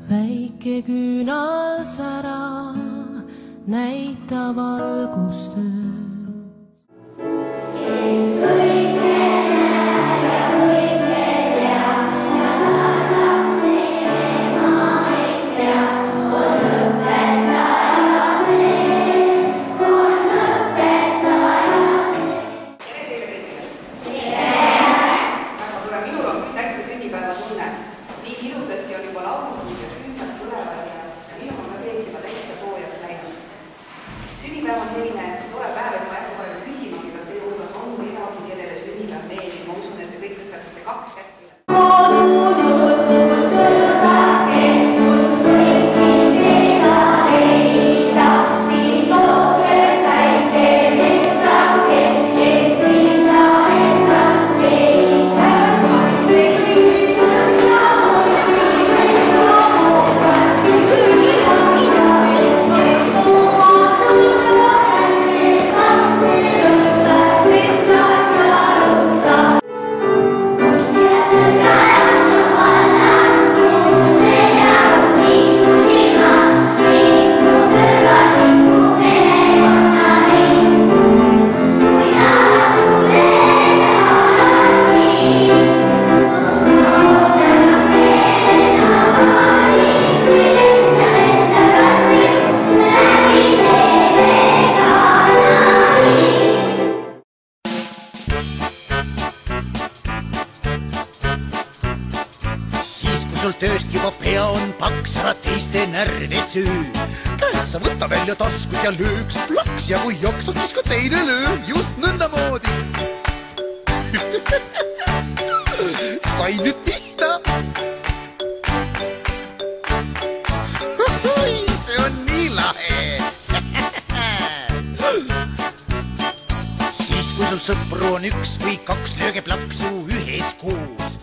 väike küünalsära näitab valgustöö. Nii ilusasti on juba laulud ja küünlad tulevad ja minul on ka seest juba täitsa soojaks läinud. Sünnipäev on selline tore päev, et ma ei hakka parem küsimagi, kas teie hulgas on edasi, kellele sünnipäev meeldib. Ma usun, et te kõik tõstaksite 2 kätt. Sul tööst juba pea on paks, ära teiste närve süü. Käed sa võta välja taskust ja löö üks plaks ja kui jaksad, siis ka teine löö just nõndamoodi. Sai nüüd pihta. See on nii lahe. Siis kui sul sõpru on 1 või 2, lööge plaksu ühes koos.